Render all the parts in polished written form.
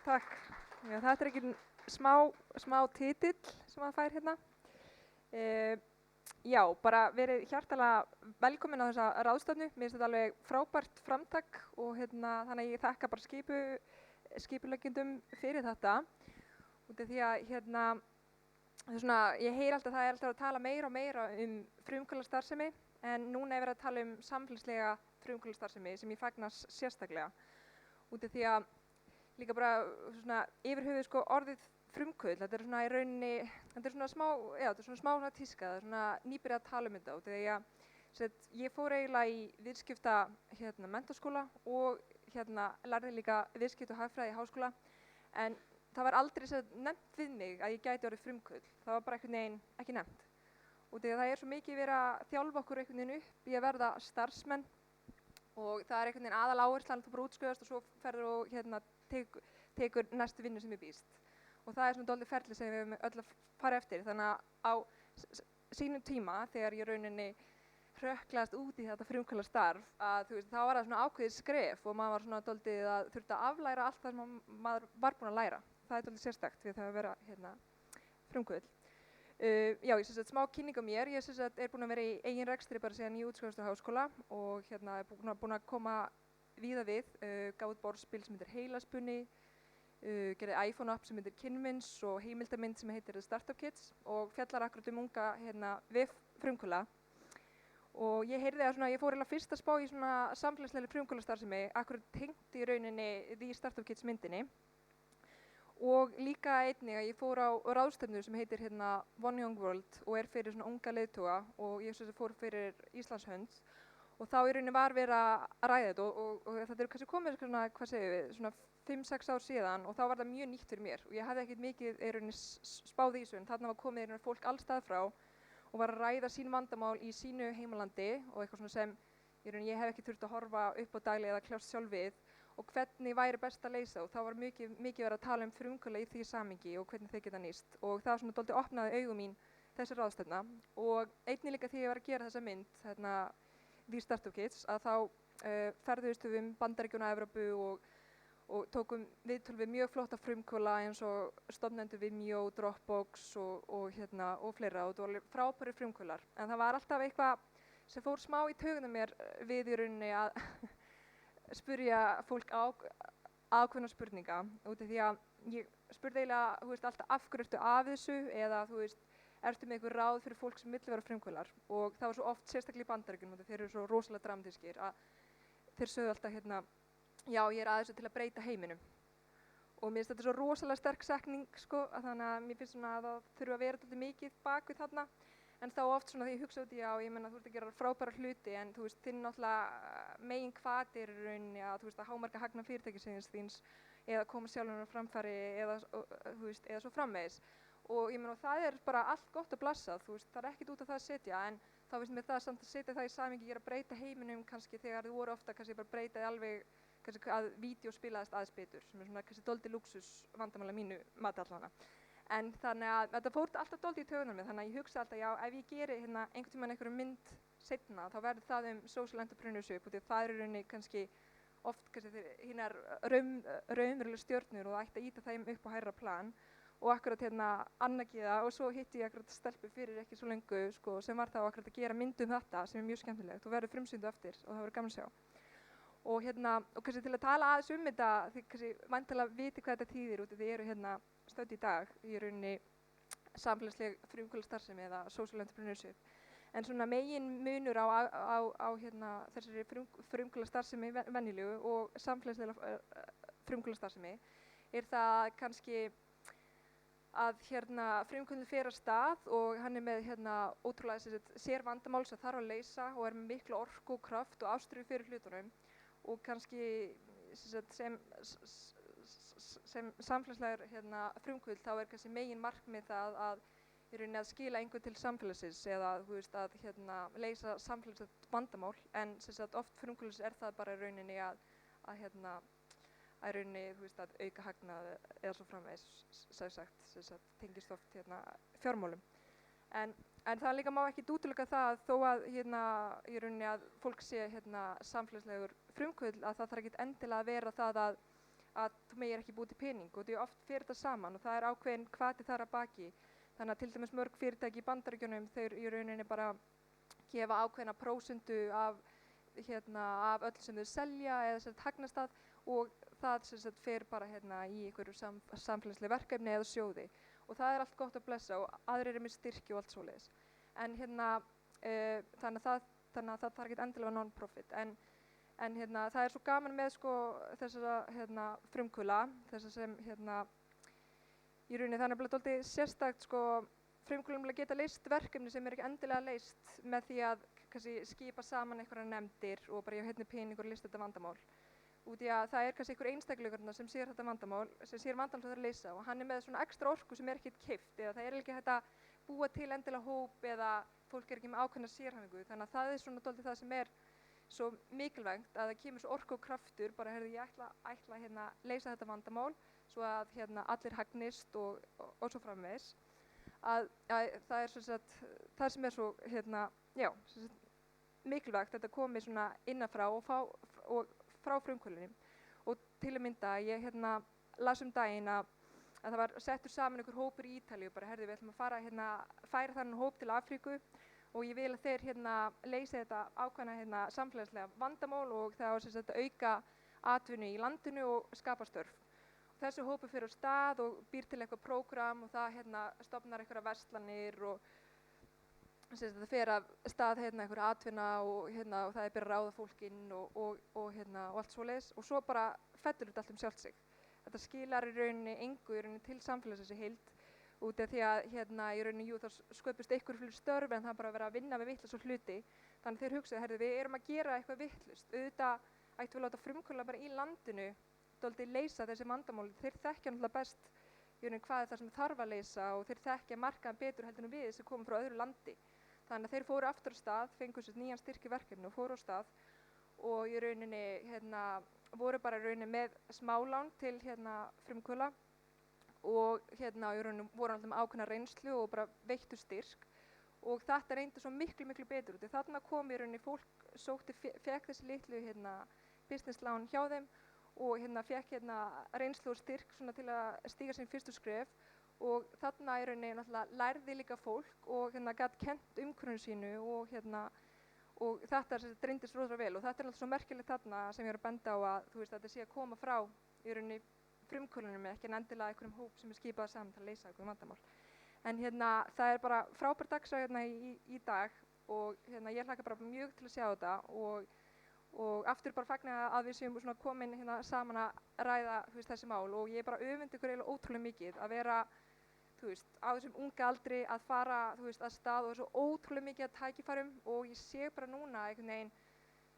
Takk. Já, þetta ekki smá titill sem maður fær hérna. Já, bara verið hjartalega velkomin á þessa ráðstefnu. Mér finnst þetta alveg frábært framtak og þannig að ég þakka bara skipuleggjendum fyrir þetta. Út af því að ég heyri alltaf að það alltaf að tala meira og meira frumkvöðlastarfsemi, en núna verið að tala samfélagslega frumkvöðlastarfsemi sem ég fagna sérstaklega. Út af því að líka bara yfir höfuð orðið frumkvöðl, þetta í rauninni, þetta svona smá tíska, það svona nýbyrjað að tala þetta út af því að ég fór eiginlega í viðskipta menntaskóla og lærði líka viðskipta og hagfræði í háskóla, en það var aldrei nefnt við mig að ég gæti orðið frumkvöðl, það var bara einhvern veginn ekki nefnt. Út af því að það svo mikið verið að þjálfa okkur einhvern veginn upp í að verða starfsmenn og það einhvern veginn aðaláherslan, þú bara útskrifast og svo ferður og tekur næstu vinnu sem ég býst. Og það svona dálítið ferli sem við höfum öll að fara eftir, þannig að á sínum tíma þegar ég rauninni hrökklaðist út í þetta frumkvöðlastarf, að þá var það svona ákveðið skref og maður var svona dálítið að þurfti að aflæra allt það sem maður var búinn að læra. Það dálítið sérstakt við það að vera frumkvöðl. Já, ég smá kynning á mér, ég búinn að vera í eigin rekstri bara síðan ég útskrifast á háskóla og búinn að koma víða við, gaf út borðspil sem heitir Heilaspunni, gerði iPhone app sem heitir Kynmins og heimildamynd sem heitir The Startup Kids og fjallar akkurat unga frumkvöðla. Og ég heyrði að ég fór fyrst að spá í samfélagslegri frumkvöðlastarfsemi, akkurat tengt í rauninni The Startup Kids myndinni. Og líka einnig að ég fór á ráðstefnu sem heitir One Young World og fyrir unga leiðtoga og ég fór fyrir Íslands hönd. Og þá í rauninni var verið að ræða þetta og þetta kannski komið hvað segjum við, 5-6 ár síðan og þá var það mjög nýtt fyrir mér og ég hafði ekkert mikið í rauninni spáð í þessu, en þarna var komið fólk alls staðar frá og var að ræða sín vandamál í sínu heimalandi og eitthvað sem í rauninni ég hef ekki þurft að horfa upp á daglega eða kljást sjálf við og hvernig væri best að leysa og þá var mikið verið að tala frumkvöðla í því samhengi og hvernig þeir geta nýst og það dálítið opnaði augu mín þessi ráðstefna og einnig líka því ég var að gera þessa mynd, The Startup Kids, að þá ferðuðumst við Bandaríkjunum og Evrópu og tókum viðtöl við mjög flotta frumkvöðla eins og stofnendur Vimeo, Dropbox og fleira og þetta var frábærir frumkvöðlar. En það var alltaf eitthvað sem fór smá í taugunum mér við í rauninni að spyrja fólk ákveðna spurninga út af því að ég spurði eiginlega alltaf af hverju ertu af þessu eða ertu með einhver ráð fyrir fólk sem vill vera frumkvöðlar og það var svo oft sérstaklega í Bandaríkjunum og þeir eru svo rosalega dramatískir að þeir sögðu alltaf já, ég er að þessu til að breyta heiminum og mér finnst þetta svo rosalega sterk setning þannig að mér finnst að það þurfa að vera dálítið mikið bak við þarna en þá oft þegar ég hugsa út í þú ert að gera frábæra hluti en þinn náttúrulega megin hvati er í rauninni að hámarka hagnað fyrirtækisins þíns eða koma sjálfum á framfæri eða svo framvegis og það bara allt gott og blessað, það er ekkert út af það að setja en þá finnst mér það samt að setja það í samhengi ég er að breyta heiminum kannski þegar þið voru ofta kannski bara breytaði alveg kannski að vídeo spilaðist aðeins betur sem svona kannski dálítið lúxus vandamála mínu mati allavega. En þannig að þetta fór alltaf dálítið í taugunar mér þannig að ég hugsa alltaf já ef ég geri einhvern tímann einhverju mynd seinna þá verður það social entrepreneurship og því það er í rauninni kannski oft kannski hinar raunverulega stjörnur og það ætti að ýta þeim upp á hærra plan og akkurat Anna Gyða og svo hitti ég akkurat stelpu fyrir ekki svo lengu sem var þá akkurat að gera mynd þetta sem er mjög skemmtilegt og verður frumsýndu eftir og það verður gaman að sjá. Og kannski til að tala aðeins þetta, þið kannski væntanlega viti hvað þetta þýðir út af því eru stödd í dag í rauninni samfélagsleg frumkvöðlastarfsemi eða social entrepreneurship. En svona megin munur á þessari frumkvöðlastarfsemi venjulegu og samfélagslega frumkvöðlastarfsemi er það kannski að frumkvöðlinn fer af stað og hann er með ótrúlega sér vandamál sem þarf að leysa og er með mikla orku, kraft og ástríðu fyrir hlutunum og kannski sem samfélagslegur frumkvöðl þá er kannski megin markmið það að í rauninni að skila einhver til samfélagsins eða að leysa samfélagslegt vandamál en oft frumkvöðls er það bara í rauninni að auka hagnað eða svo framvegis tengist oft fjármálum. En það líka má ekki útiloka það þó að í rauninni að fólk sé samfélagslegur frumkvöðl að það þarf ekkert endilega að vera það að að þú megir ekki búið til pening og því oft fer þetta saman og það er ákveðin hvati þar að baki. Þannig að til dæmis mörg fyrirtæki í Bandaríkjunum þeir í rauninni bara gefa ákveðna prósentu af öll sem þau selja eða sem sagt hagnast að og það sem sagt fer bara í einhverju samfélagsleg verkefni eða sjóði og það er allt gott að blessa og aðrir með styrki og allt svoleiðis. En þannig að það þarf ekki endilega non-profit en það er svo gaman með sko þessara frumkvöðla, þessar sem í rauninni það er nefnilega dálítið sérstakt sko frumkvöðlar geta leyst verkefni sem er ekki endilega leyst með því að kannski skipa saman einhverjar nefndir og bara ég peningur og leysa þetta vandamál. Út í að það er kannski einhver einstaklingur sem sér þetta vandamál, sem sér vandamál það er að leysa og hann er með svona ekstra orku sem er ekkert keypt eða það er ekki hægt að búa til endilega hóp eða fólk er ekki með ákveðna sérhæfingu. Þannig að það er svona dálítið það sem er svo mikilvægt að það kemur svo orku og kraftur, bara ég ætla að leysa þetta vandamál svo að allir hagnist og svo framvegis. Að það er sem sagt, það sem er svo mikilvægt að þetta komi svona innanfrá og frá frumkvöðlunni. Og til að mynda, ég las daginn að það var settur saman einhver hópur í Ítalíu, bara við ætlum að færa þennan hóp til Afríku og ég vil að þeir leysi þetta ákveðna samfélagslega vandamál og það á sem sagt auka atvinnu í landinu og skapa störf. Þessi hópur fer á stað og býr til eitthvað prógram og það stofnar einhverja verslanir og það fer af stað einhverja atvinna og það er byrjað að ráða fólk inn og allt svoleiðis og svo bara fellur þetta allt sjálft sig. Þetta skilar í rauninni engu til samfélagsins í heild út af því að í rauninni þá sköpust einhver fyrir störf en það er bara að vera að vinna við vitlausa hluti. Þannig þeir hugsaðu, við erum að gera eitthvað vitlaust. Auðvitað ættum við að láta frumkvöðla bara í landinu dálítið leysa þessi vandamál. Þeir þekkja náttúrulega best í rauninni hvað er það sem þarf að leysa og þeir þekkja markaðan betur heldur en við sem komum frá öðru landi. Þannig að þeir fóru aftur á stað, fengu sér nýjan styrk í verkefni og fóru á stað og í rauninni voru bara í rauninni með smálán til frumkvöðla og í rauninni voru alltaf með ákveðna reynslu og bara veittu styrk og þetta reyndi svo miklu betur út. Þarna kom í rauninni fólk fekk þessi litlu business lán hjá þeim og fekk reynslu og styrk svona til að stíga sín fyrstu skref og þarna í rauninni náttúrulega lærði líka fólk og gat kennt umhverfinu sínu og þetta reyndist rosalega vel og þetta er alltaf svo merkilegt þarna sem ég er að benda á að þetta sé að koma frá í rauninni frumkvöðlunum ekki en endilega einhverjum hóp sem er skipað saman til að leysa einhverjum vandamál. En það er bara frábær dagskrá í dag og ég hlakka bara mjög til að sjá þetta og aftur bara fagna að við séum svona komin saman að ræða þessi mál og ég bara öfundi ykkur eiginlega ótrúlega mikið að vera á þessum unga aldri að fara að stað og svo ótrúlega mikið að tækifærum og ég sé bara núna einhvern veginn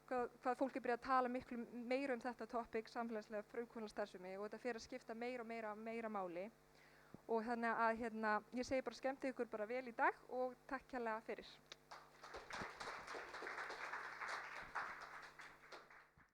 hvað fólk er byrjað að tala miklu meira þetta topic samfélagslega frumkvöðlastarfsemi og þetta fer að skipta meira máli og þannig að ég segi bara skemmtið ykkur bara vel í dag og takk kærlega fyrir.